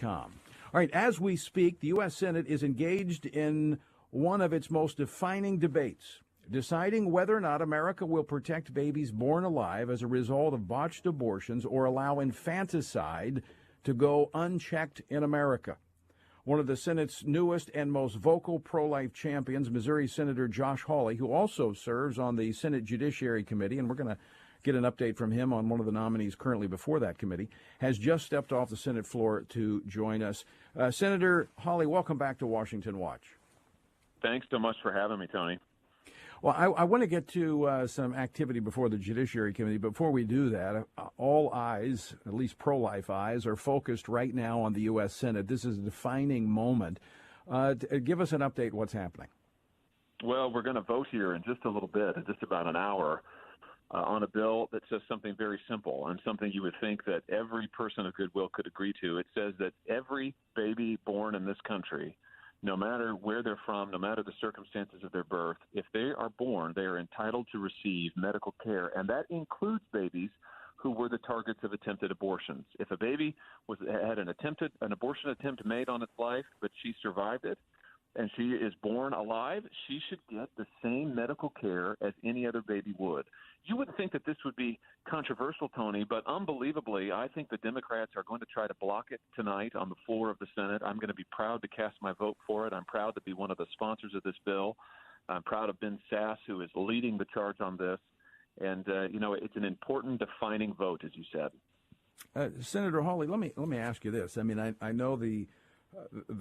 WashingtonWatch.com. All right, as we speak, the U.S. Senate is engaged in one of its most defining debates, deciding whether or not America will protect babies born alive as a result of botched abortions or allow infanticide to go unchecked in America. One of the Senate's newest and most vocal pro-life champions, Missouri Senator Josh Hawley, who also serves on the Senate Judiciary Committee, and we're going to get an update from him on one of the nominees currently before that committee, has just stepped off the Senate floor to join us. Senator Hawley, welcome back to Washington Watch. Thanks so much for having me, Tony. Well, I want to get to some activity before the Judiciary Committee. Before we do that, all eyes, at least pro-life eyes, are focused right now on the U.S. Senate. This is a defining moment. Give us an update what's happening. Well, we're going to vote here in just a little bit, in just about an hour, on a bill that says something very simple and something you would think that every person of goodwill could agree to. It says that every baby born in this country, no matter where they're from, no matter the circumstances of their birth, if they are born, they are entitled to receive medical care, and that includes babies who were the targets of attempted abortions. If a baby had an abortion attempt made on its life, but she survived it, and she is born alive, she should get the same medical care as any other baby would. You would think that this would be controversial, Tony, but unbelievably, I think the Democrats are going to try to block it tonight on the floor of the Senate. I'm going to be proud to cast my vote for it. I'm proud to be one of the sponsors of this bill. I'm proud of Ben Sasse, who is leading the charge on this. And, it's an important defining vote, as you said. Senator Hawley, let me ask you this. I mean, I know the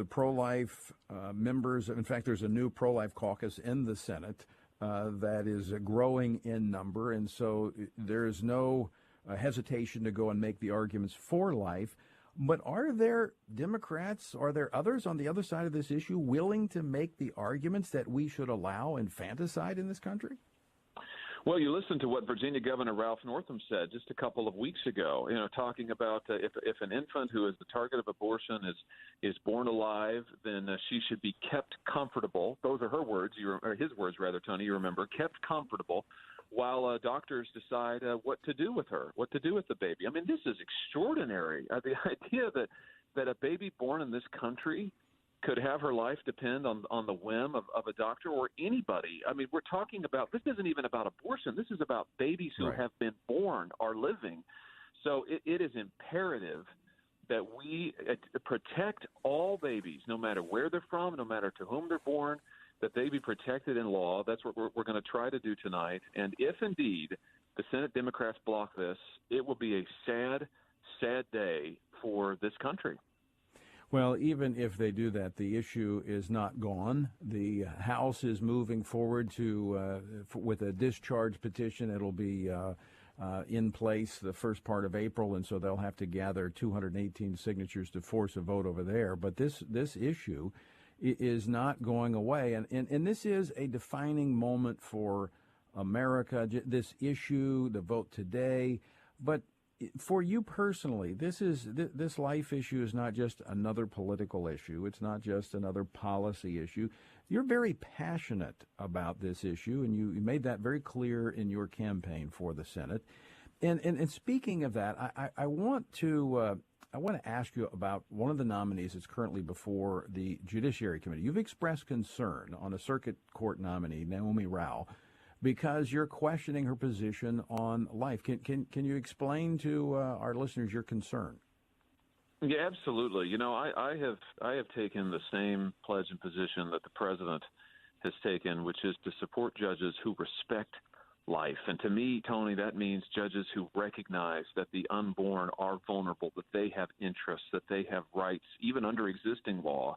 pro-life members. In fact, there's a new pro-life caucus in the Senate that is growing in number, and so there is no hesitation to go and make the arguments for life. But are there Democrats, are there others on the other side of this issue willing to make the arguments that we should allow infanticide in this country? Well, you listen to what Virginia Governor Ralph Northam said just a couple of weeks ago, talking about if an infant who is the target of abortion is born alive, then she should be kept comfortable. Those are her words, or his words, rather, Tony, you remember, kept comfortable while doctors decide what to do with her, what to do with the baby. I mean, this is extraordinary. The idea that a baby born in this country could have her life depend on the whim of a doctor or anybody. I mean, we're talking about, this isn't even about abortion. This is about babies who have been born, are living. So it is imperative that we protect all babies, no matter where they're from, no matter to whom they're born, that they be protected in law. That's what we're going to try to do tonight. And if indeed the Senate Democrats block this, it will be a sad, sad day for this country. Well, even if they do that, the issue is not gone. The House is moving forward with a discharge petition. It'll be in place the first part of April, and so they'll have to gather 218 signatures to force a vote over there. But this issue is not going away, and this is a defining moment for America. This issue, the vote today, but for you personally, this life issue is not just another political issue. It's not just another policy issue. You're very passionate about this issue, and you made that very clear in your campaign for the Senate. And speaking of that, I want to ask you about one of the nominees that's currently before the Judiciary Committee. You've expressed concern on a circuit court nominee, Neomi, because you're questioning her position on life. Can you explain to our listeners your concern? Yeah, absolutely. I have taken the same pledge and position that the president has taken, which is to support judges who respect life. And to me, Tony, that means judges who recognize that the unborn are vulnerable, that they have interests, that they have rights, even under existing law,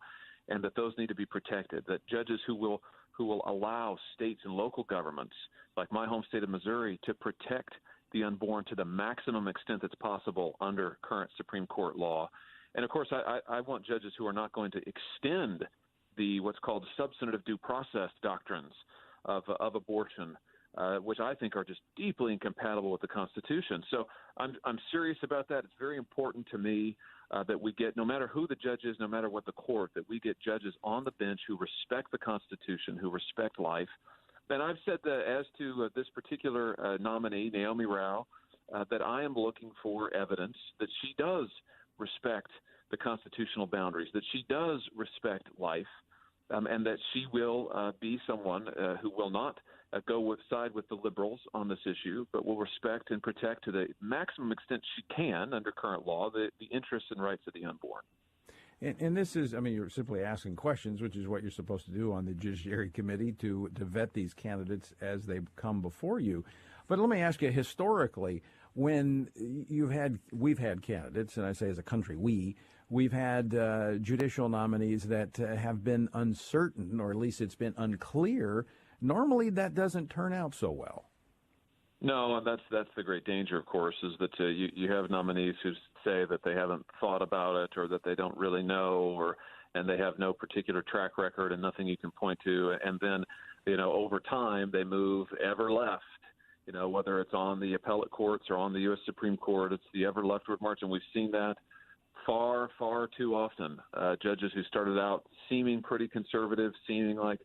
and that those need to be protected. That judges who will allow states and local governments, like my home state of Missouri, to protect the unborn to the maximum extent that's possible under current Supreme Court law. And, of course, I want judges who are not going to extend what's called substantive due process doctrines of abortion, which I think are just deeply incompatible with the Constitution. So I'm serious about that. It's very important to me that we get, no matter who the judge is, no matter what the court, that we get judges on the bench who respect the Constitution, who respect life. And I've said that as to this particular nominee, Neomi, that I am looking for evidence that she does respect the constitutional boundaries, that she does respect life, and that she will be someone who will not side with the liberals on this issue, but will respect and protect to the maximum extent she can under current law the interests and rights of the unborn. And this is, I mean, you're simply asking questions, which is what you're supposed to do on the Judiciary Committee to vet these candidates as they come before you. But let me ask you, historically, when we've had candidates, and I say as a country, we've had judicial nominees that have been uncertain, or at least it's been unclear. Normally, that doesn't turn out so well. No, and that's the great danger, of course, is that you have nominees who say that they haven't thought about it, or that they don't really know, and they have no particular track record and nothing you can point to. And then, over time, they move ever left. Whether it's on the appellate courts or on the U.S. Supreme Court, it's the ever leftward march, and we've seen that far, far too often. Judges who started out seeming pretty conservative, seeming like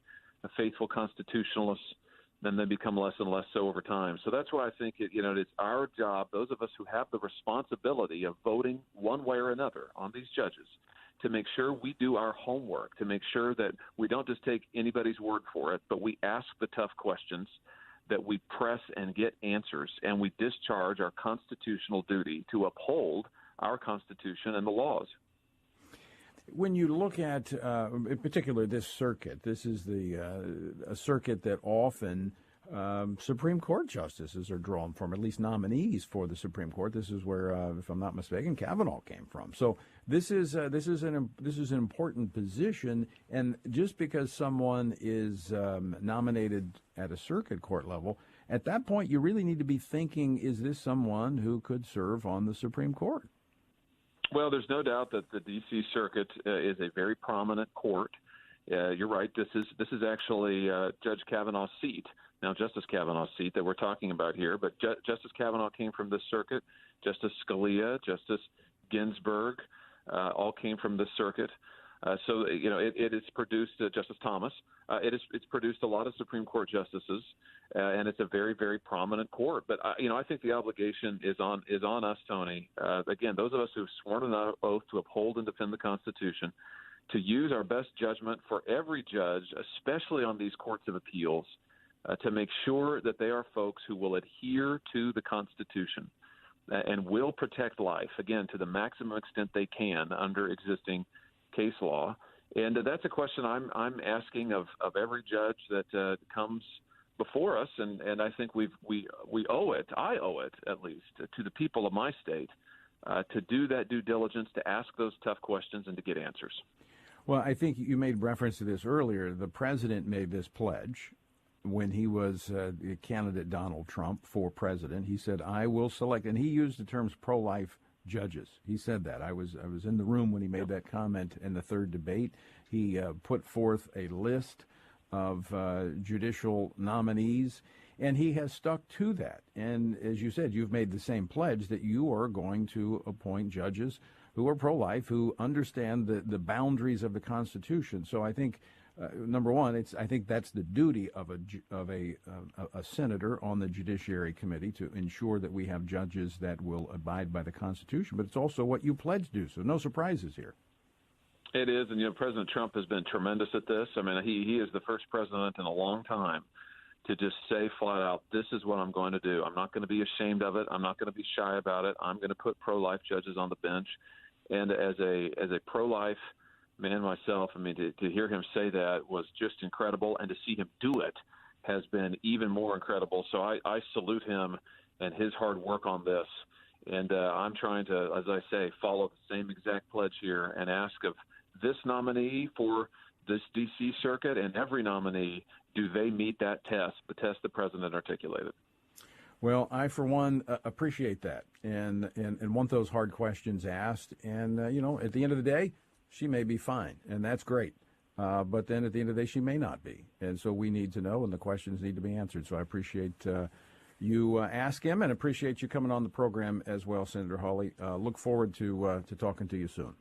a faithful constitutionalist, then they become less and less so over time. So that's why I think it's our job, those of us who have the responsibility of voting one way or another on these judges, to make sure we do our homework, to make sure that we don't just take anybody's word for it, but we ask the tough questions, that we press and get answers, and we discharge our constitutional duty to uphold our Constitution and the laws. When you look at, in particular, this circuit, this is a circuit that often Supreme Court justices are drawn from, at least nominees for the Supreme Court. This is where, if I'm not mistaken, Kavanaugh came from. So this is an important position, and just because someone is nominated at a circuit court level, at that point you really need to be thinking: is this someone who could serve on the Supreme Court? Well, there's no doubt that the D.C. Circuit is a very prominent court. You're right. This is actually Judge Kavanaugh's seat. Now, Justice Kavanaugh's seat that we're talking about here, but Justice Kavanaugh came from this circuit. Justice Scalia, Justice Ginsburg, all came from this circuit. So it has produced Justice Thomas. It's produced a lot of Supreme Court justices, and it's a very, very prominent court. But I think the obligation is on us, Tony. Again, those of us who've sworn an oath to uphold and defend the Constitution, to use our best judgment for every judge, especially on these courts of appeals, to make sure that they are folks who will adhere to the Constitution and will protect life, again, to the maximum extent they can under existing case law. And that's a question I'm asking of every judge that comes before us, and I think we owe it, I owe it at least, to the people of my state to do that due diligence, to ask those tough questions, and to get answers. Well, I think you made reference to this earlier. The president made this pledge when he was the candidate Donald Trump for president. He said, "I will select," and he used the terms pro-life judges. He said that. I was in the room when he made that comment in the third debate. He put forth a list of judicial nominees, and he has stuck to that. And as you said, you've made the same pledge that you are going to appoint judges who are pro-life, who understand the boundaries of the Constitution. So I think, number one, I think that's the duty of a senator on the Judiciary Committee, to ensure that we have judges that will abide by the Constitution. But it's also what you pledge to. So no surprises here. It is, and President Trump has been tremendous at this. I mean, he is the first president in a long time to just say flat out, this is what I'm going to do. I'm not going to be ashamed of it. I'm not going to be shy about it. I'm going to put pro-life judges on the bench. And as a pro-life man myself, I mean, to hear him say that was just incredible, and to see him do it has been even more incredible. So I salute him and his hard work on this. And I'm trying to, as I say, follow the same exact pledge here and ask of this nominee for this D.C. circuit and every nominee, do they meet that test, the test the president articulated? Well, I, for one, appreciate that and want those hard questions asked. And, at the end of the day, she may be fine, and that's great. But then at the end of the day, she may not be. And so we need to know, and the questions need to be answered. So I appreciate you ask him, and appreciate you coming on the program as well, Senator Hawley. Look forward to talking to you soon.